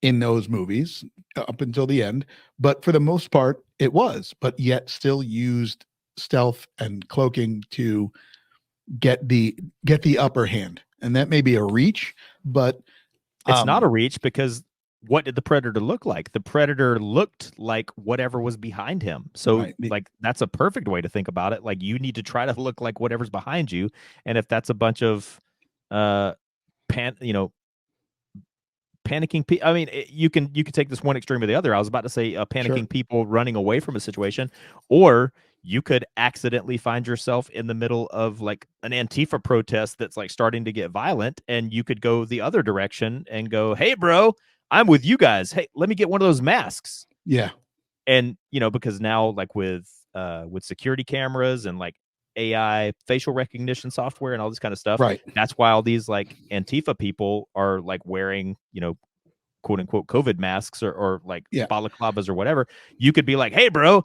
in those movies up until the end, but for the most part it was, but yet still used stealth and cloaking to get the upper hand. And that may be a reach, but It's not um a reach because what did the predator look like? The predator looked like whatever was behind him. So right, like that's a perfect way to think about it. Like you need to try to look like whatever's behind you. And if that's a bunch of uh you know, panicking people. I mean, you can take this one extreme or the other. I was about to say sure, panicking people running away from a situation, or you could accidentally find yourself in the middle of like an Antifa protest that's like starting to get violent, and you could go the other direction and go, "Hey, bro, I'm with you guys. Hey, let me get one of those masks." yeah, And because now like with security cameras and like AI facial recognition software and all this kind of stuff, right, that's why all these like Antifa people are like wearing, quote unquote COVID masks or like yeah. balaclavas or whatever. You could be like, "Hey, bro,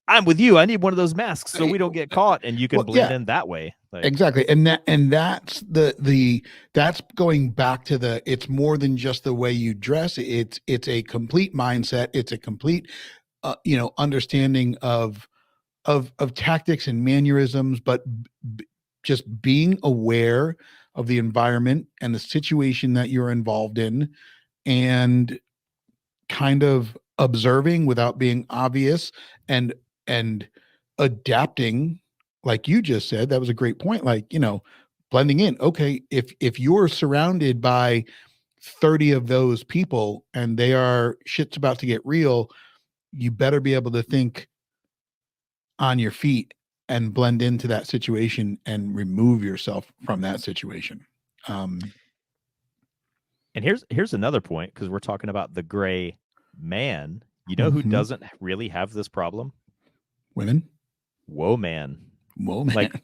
I'm with you. I need one of those masks so Eh, we don't get caught," and you can well, blend yeah, in that way. Like, exactly. And that's the that's going back to the, it's more than just the way you dress. It's a complete mindset. It's a complete understanding of tactics and mannerisms, but just being aware of the environment and the situation that you're involved in, and kind of observing without being obvious, and and adapting, like you just said. That was a great point. Like, blending in. Okay, if you're surrounded by 30 of those people and they are, shit's about to get real, you better be able to think on your feet and blend into that situation and remove yourself from that situation. Um, and here's another point because we're talking about the gray man. You know who mhm. doesn't really have this problem? Women. Whoa, man. Whoa, man. Like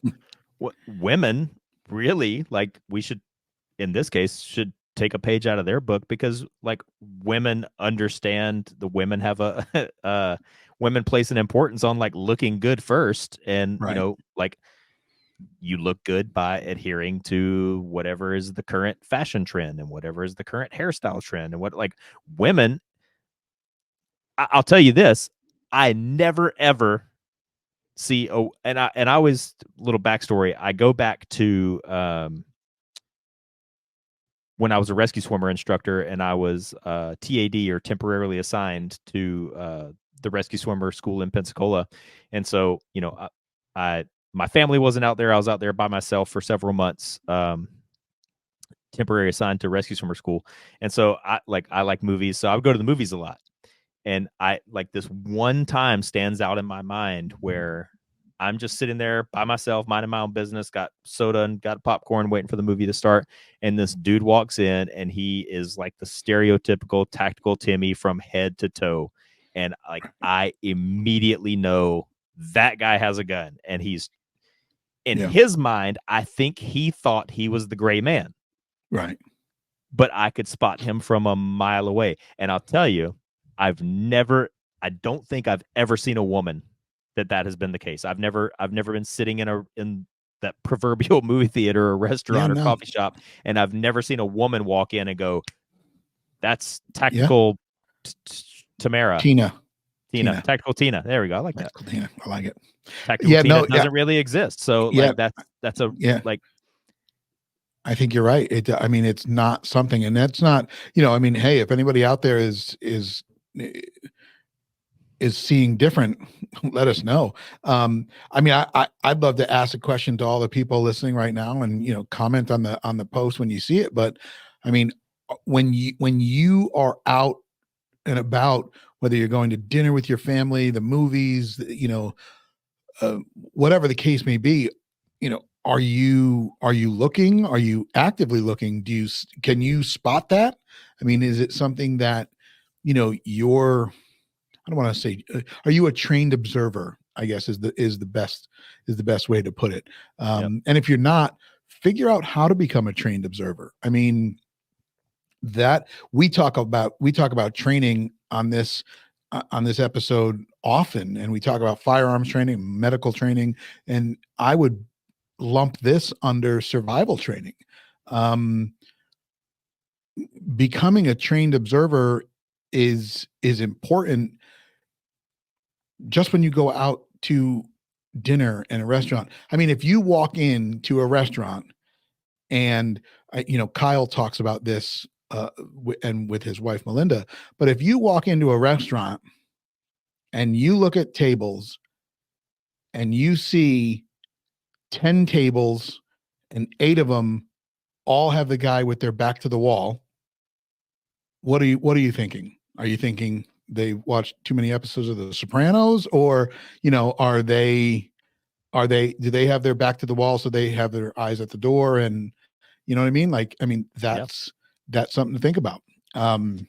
what women really like we should in this case should take a page out of their book because like women understand the women have a women place an importance on like looking good first and Right. like you look good by adhering to whatever is the current fashion trend and whatever is the current hairstyle trend and what like women I'll tell you this I never ever see and I always little backstory I go back to when I was a rescue swimmer instructor and I was TAD or temporarily assigned to the rescue swimmer school in Pensacola. And so, I my family wasn't out there. I was out there by myself for several months, temporary assigned to rescue swimmer school. And so I like movies. So I would go to the movies a lot. And I like this one time stands out in my mind where I'm just sitting there by myself, minding my own business, got soda and got popcorn, waiting for the movie to start. And this dude walks in and he is like the stereotypical tactical Timmy from head to toe. And like I immediately know that guy has a gun. And he's in Yeah. his mind, I think he thought he was the gray man, Right. but I could spot him from a mile away. And I'll tell you, I've never, I don't think I've ever seen a woman that has been the case. I've never been sitting in that proverbial movie theater or Yeah. restaurant or No. coffee shop, and I've never seen a woman walk in and go, "That's Yeah. tactical Tamara, Tina. Tina, Tina. tactical Tina." There we go. I like that. Tactical Tina. I like it. Tactical Yeah. Tina No. Yeah. doesn't really exist. So Yeah. like that's a Yeah. like I think you're right. I mean, it's not something, and that's not, I mean, hey, if anybody out there is seeing different, let us know. I mean, I'd love to ask a question to all the people listening right now, and comment on the post when you see it. But I mean, when you are out and about, whether you're going to dinner with your family, the movies, uh, whatever the case may be, are you looking? Are you actively looking? Can you spot that? I mean, is it something that you're, I don't want to say, are you a trained observer? I guess is the best way to put it. yep. And if you're not, figure out how to become a trained observer. I mean, that we talk about training on this on this episode often, and we talk about firearms training, medical training, and I would lump this under survival training. Um, Becoming a trained observer is important just when you go out to dinner in a restaurant. I mean, if you walk into a restaurant and Kyle talks about this and with his wife Melinda, but if you walk into a restaurant and you look at tables and you see 10 tables and 8 of them all have the guy with their back to the wall, what are you thinking? Are you thinking they watched too many episodes of The Sopranos, or do they have their back to the wall so they have their eyes at the door? And you know what I mean? Like, I mean, Yeah. that's something to think about. And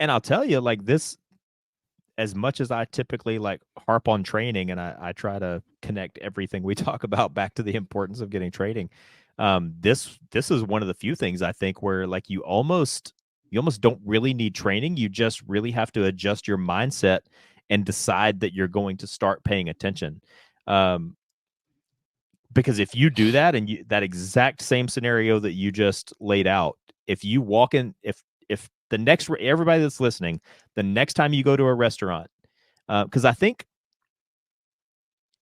I'll tell you, like, this, as much as I typically like harp on training, and I try to connect everything we talk about back to the importance of getting training. This is one of the few things I think where like you almost don't really need training. You just really have to adjust your mindset and decide that you're going to start paying attention. Because if you do that, and that exact same scenario that you just laid out, if you walk in, if the next, everybody that's listening, the next time you go to a restaurant, because I think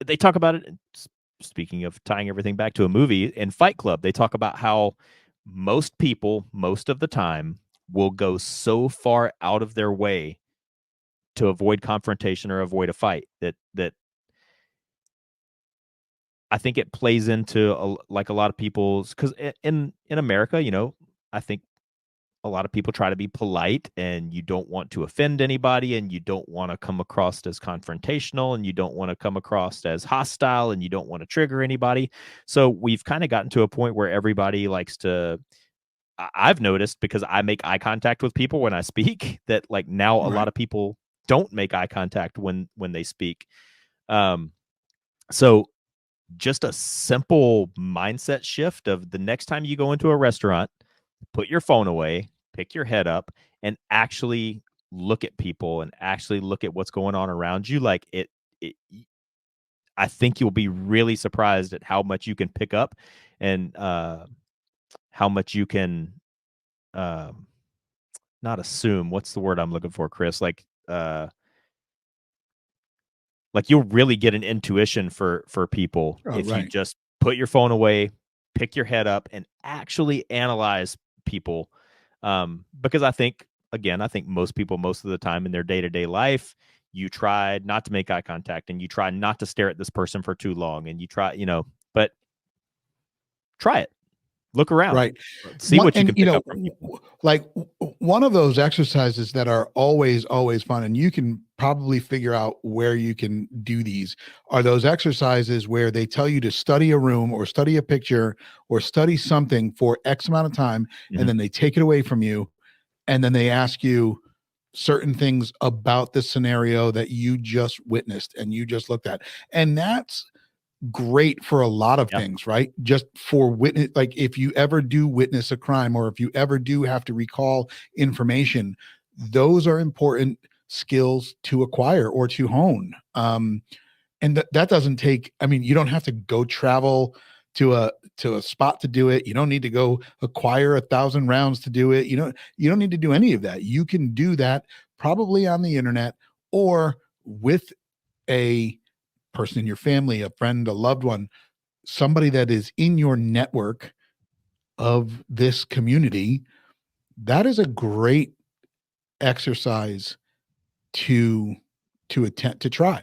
they talk about it. Speaking of tying everything back to a movie, in Fight Club, they talk about how most people, most of the time, will go so far out of their way to avoid confrontation or avoid a fight that I think it plays into like a lot of people's, because in America, I think a lot of people try to be polite, and you don't want to offend anybody, and you don't want to come across as confrontational, and you don't want to come across as hostile, and you don't want to trigger anybody. So we've kind of gotten to a point where everybody likes to, I've noticed, because I make eye contact with people when I speak, that like now a lot Right. of people don't make eye contact when they speak. So just a simple mindset shift of the next time you go into a restaurant, put your phone away, pick your head up, and actually look at people and actually look at what's going on around you. Like it I think you'll be really surprised at how much you can pick up, and how much you can um, not assume. What's the word I'm looking for, Chris? Like you'll really get an intuition for people Oh, if you right. just put your phone away, pick your head up, and actually analyze people. Because I think, again, I think most people, most of the time in their day-to-day life, you try not to make eye contact, and you try not to stare at this person for too long, and you try, but try it. Look around. Right. See what you can pick up from people. One of those exercises that are always fun, and you can probably figure out where you can do these, are those exercises where they tell you to study a room or study a picture or study something for X amount of time, and Mhm. then they take it away from you, and then they ask you certain things about the scenario that you just witnessed and you just looked at. And that's great for a lot of Yeah. things, right? Just for witness, like if you ever do witness a crime, or if you ever do have to recall information, those are important skills to acquire or to hone. And that doesn't take, I mean, you don't have to go travel to a spot to do it. You don't need to go acquire 1,000 rounds to do it. You don't need to do any of that. You can do that probably on the internet, or with a person in your family, a friend, a loved one, somebody that is in your network of this community. That is a great exercise to attempt to try.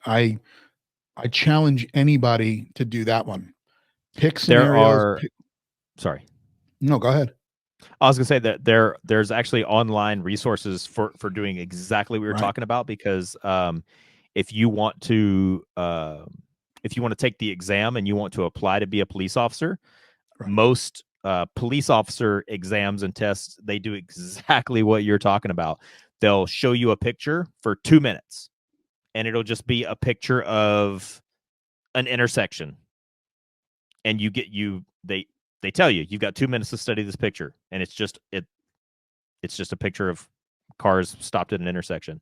I I challenge anybody to do that one. Pick There scenarios. are, sorry. No, go ahead. I was gonna say that there's actually online resources for doing exactly what we were Right, talking about, because if you want to take the exam and you want to apply to be a police officer, right, most police officer exams and tests, they do exactly what you're talking about. They'll show you a picture for 2 minutes, and it'll just be a picture of an intersection, and they tell you you've got 2 minutes to study this picture, and it's just a picture of cars stopped at an intersection.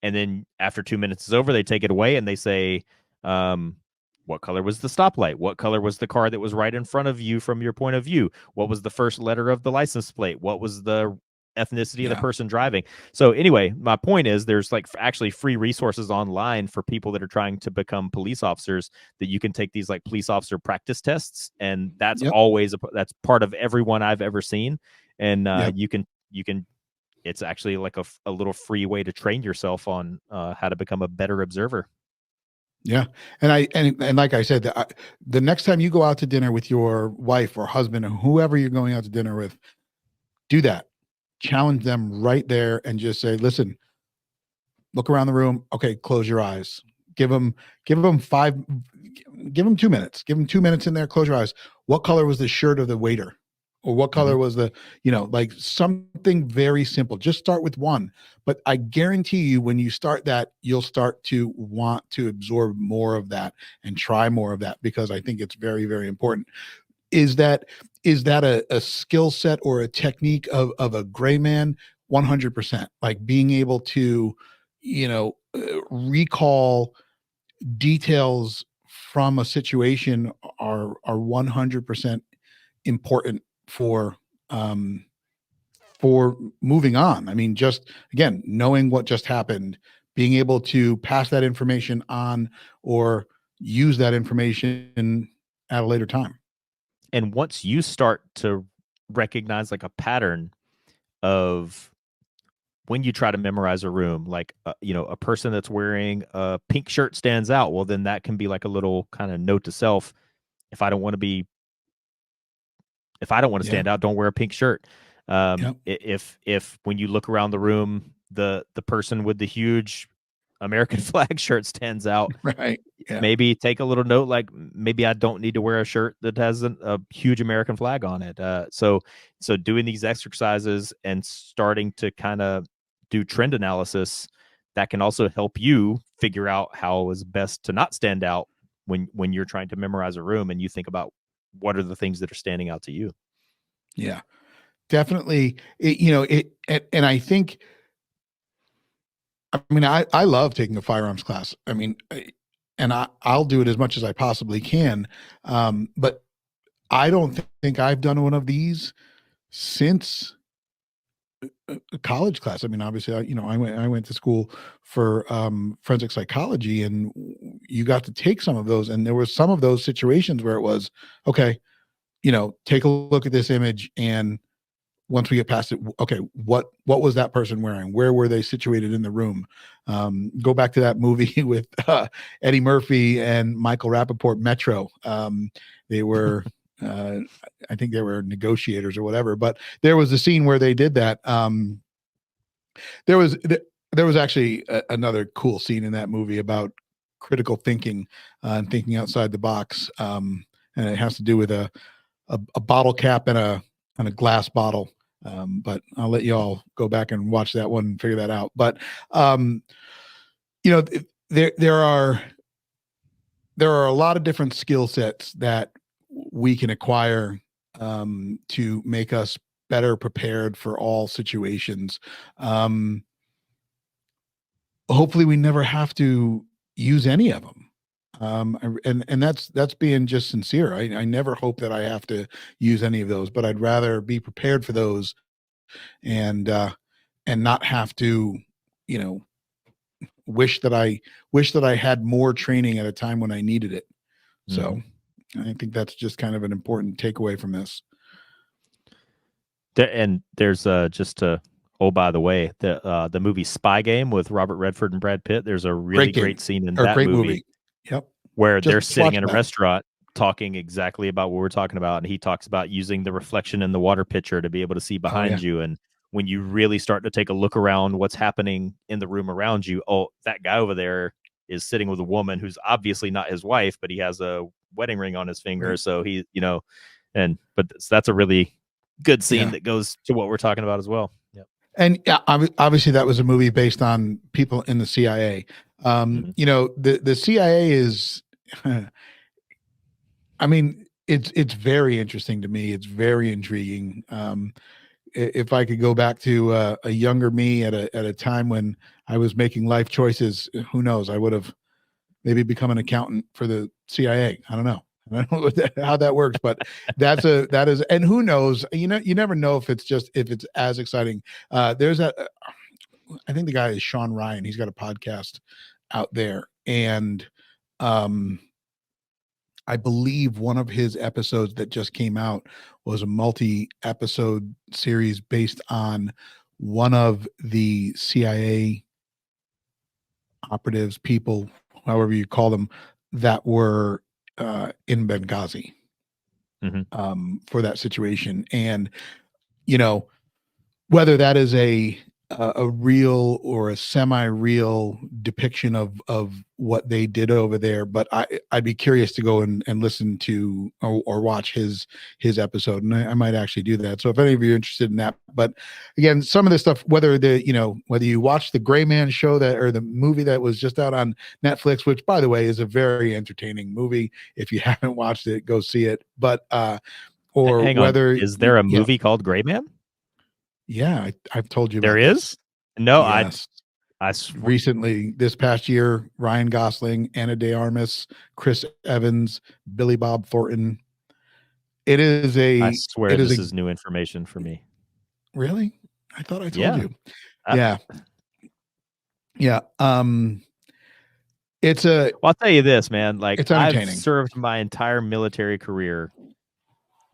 And then after 2 minutes is over, they take it away and they say, what color was the stoplight? What color was the car that was right in front of you from your point of view? What was the first letter of the license plate? What was the ethnicity of the Yeah. person driving? So anyway, my point is there's like actually free resources online for people that are trying to become police officers that you can take these like police officer practice tests, and that's Yep. always that's part of every one I've ever seen. And Yep. you can it's actually like a little free way to train yourself on how to become a better observer. Yeah. And like I said, the next time you go out to dinner with your wife or husband or whoever you're going out to dinner with, do that. Challenge them right there and just say, listen, look around the room. Okay, close your eyes. Give them 2 minutes. Give them 2 minutes in there. Close your eyes. What color was the shirt of the waiter? Or what color Mhm. was the, like something very simple. Just start with one. But I guarantee you, when you start that, you'll start to want to absorb more of that and try more of that, because I think it's very, very important. Is that a skill set or a technique of a gray man? 100%. Like being able to, recall details from a situation are 100% important um for moving on. I mean, just again, knowing what just happened, being able to pass that information on or use that information at a later time. And once you start to recognize like a pattern of when you try to memorize a room, like a person that's wearing a pink shirt stands out, well then that can be like a little kind of note to self. If I don't want to be if I don't want to Yeah. stand out, don't wear a pink shirt. Yep. If when you look around the room, the person with the huge American flag shirt stands out, Right. Yeah. maybe take a little note, like maybe I don't need to wear a shirt that has a huge American flag on it. So doing these exercises and starting to kind of do trend analysis, that can also help you figure out how is best to not stand out when you're trying to memorize a room and you think about what are the things that are standing out to you. Yeah. Definitely. And I think, I mean, I love taking a firearms class. I mean, and I'll do it as much as I possibly can. But I don't think I've done one of these since a college class. I mean, obviously, I went to school for forensic psychology, and you got to take some of those. And there was some of those situations where it was, okay, take a look at this image, and once we get past it, okay, what was that person wearing? Where were they situated in the room? Go back to that movie with Eddie Murphy and Michael Rappaport, Metro. They were, uh, I think they were negotiators or whatever. But there was a scene where they did that. There was there was actually another cool scene in that movie about critical thinking and thinking outside the box, and it has to do with a bottle cap and a glass bottle. But I'll let you all go back and watch that one and figure that out. But um, you know, there are a lot of different skill sets that we can acquire to make us better prepared for all situations. Um, Hopefully, we never have to use any of them. And that's being just sincere. I never hope that I have to use any of those, but I'd rather be prepared for those and not have to, you know, wish that I had more training at a time when I needed it. Mm-hmm. So I think that's just kind of an important takeaway from this. And there's just a oh by the way, the movie Spy Game with Robert Redford and Brad Pitt. There's a really Great game great scene in or that great movie movie. Yep. where they're Just sitting watch in a that. restaurant talking exactly about what we're talking about, and he talks about using the reflection in the water pitcher to be able to see Oh yeah. behind you. And when you really start to take a look around what's happening in the room around you, oh, that guy over there is sitting with a woman who's obviously not his wife, but he has a wedding ring on his finger. Right. So but that's a really good scene Yeah. that goes to what we're talking about as well. Yep. And yeah, obviously that was a movie based on people in the CIA. Mm-hmm. The CIA is, I mean, it's very interesting to me. It's very intriguing. if I could go back to a younger me at a time when I was making life choices, who knows? I would have maybe become an accountant for the CIA. I don't know. I don't know how that works, but that is, and who knows? You never know if it's as exciting. There's I think the guy is Sean Ryan. He's got a podcast out there, and um, I believe one of his episodes that just came out was a multi-episode series based on one of the CIA operatives, people, however you call them, that were in Benghazi for that situation. And, you know, whether that is a real or a semi-real depiction of what they did over there, but I'd be curious to go and listen to or watch his episode, and I might actually do that. So if any of you are interested in that, but again, some of this stuff, whether you watch the Gray Man show that or the movie that was just out on Netflix, which by the way is a very entertaining movie. If you haven't watched it, go see it. But or hang on, whether is there a movie called Gray Man? Yeah, I've told you There about this. is? No, Yes. Recently, this past year, Ryan Gosling, Anna De Armas, Chris Evans, Billy Bob Thornton. I swear this a is new information for me. Really? I thought I told you. Yeah. Yeah. Well, I'll tell you this, man. Like, it's entertaining. I've served my entire military career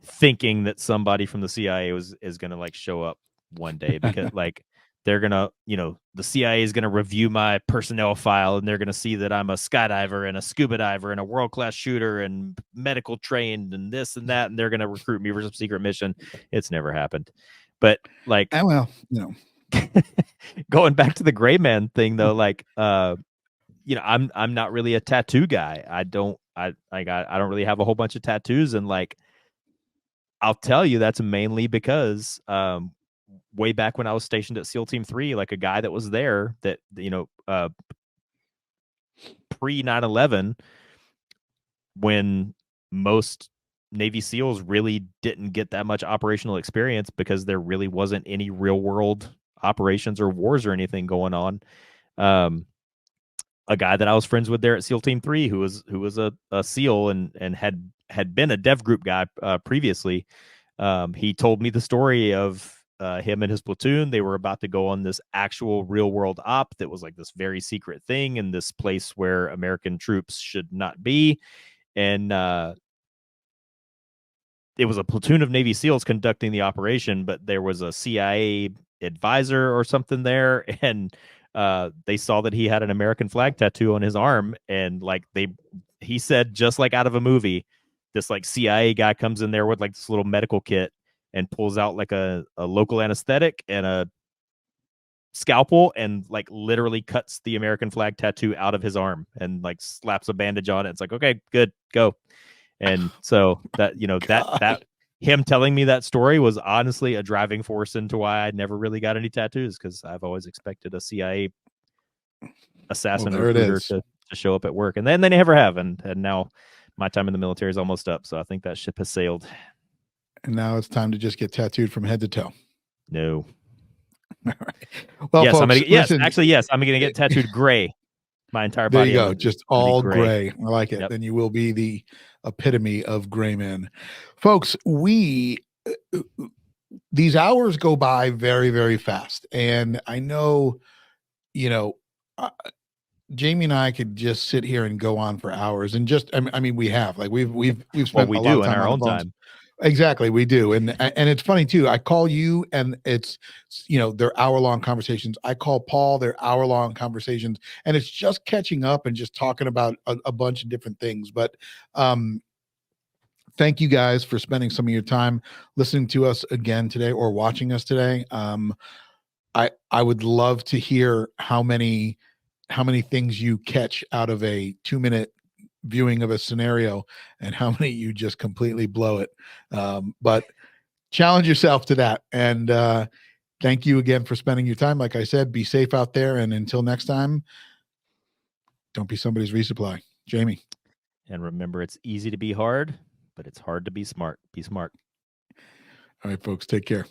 thinking that somebody from the CIA is gonna like show up one day because like they're gonna, the CIA is gonna review my personnel file and they're gonna see that I'm a skydiver and a scuba diver and a world-class shooter and medical trained and this and that, and they're gonna recruit me for some secret mission. It's never happened. But like, well, going back to the Gray Man thing though, like I'm not really a tattoo guy. I don't really have a whole bunch of tattoos, and like I'll tell you that's mainly because way back when I was stationed at SEAL Team 3, like a guy that was there that pre 9/11, when most Navy SEALs really didn't get that much operational experience because there really wasn't any real world operations or wars or anything going on. A guy that I was friends with there at SEAL Team 3 who was a SEAL and had been a dev group guy previously. He told me the story of him and his platoon. They were about to go on this actual real world op that was like this very secret thing in this place where American troops should not be. And it was a platoon of Navy SEALs conducting the operation, but there was a CIA advisor or something there. And they saw that he had an American flag tattoo on his arm. And like he said, just like out of a movie, this like CIA guy comes in there with like this little medical kit and pulls out like a local anesthetic and a scalpel and like literally cuts the American flag tattoo out of his arm and like slaps a bandage on it. It's like, okay, good, go. And so that, that him telling me that story was honestly a driving force into why I never really got any tattoos, because I've always expected a CIA assassin recruiter to show up at work, and then they never have. And now my time in the military is almost up, so I think that ship has sailed. And now it's time to just get tattooed from head to toe. No. All right. Well, yes, folks, yes, I'm going to get tattooed gray. My entire body. There you go. Just all gray. I like it. Yep. Then you will be the epitome of Gray Man. Folks, these hours go by very, very fast. And I know, Jamie and I could just sit here and go on for hours and just, I mean, we have, like, we've spent a lot of time on our own time. Exactly. We do. And it's funny too. I call you and it's, they're hour-long conversations. I call Paul, they're hour-long conversations, and it's just catching up and just talking about a bunch of different things. But, thank you guys for spending some of your time listening to us again today or watching us today. I would love to hear how many things you catch out of a 2-minute viewing of a scenario and how many you just completely blow it. But challenge yourself to that. And thank you again for spending your time. Like I said, be safe out there. And until next time, don't be somebody's resupply. Jamie. And remember, it's easy to be hard, but it's hard to be smart. Be smart. All right, folks, take care.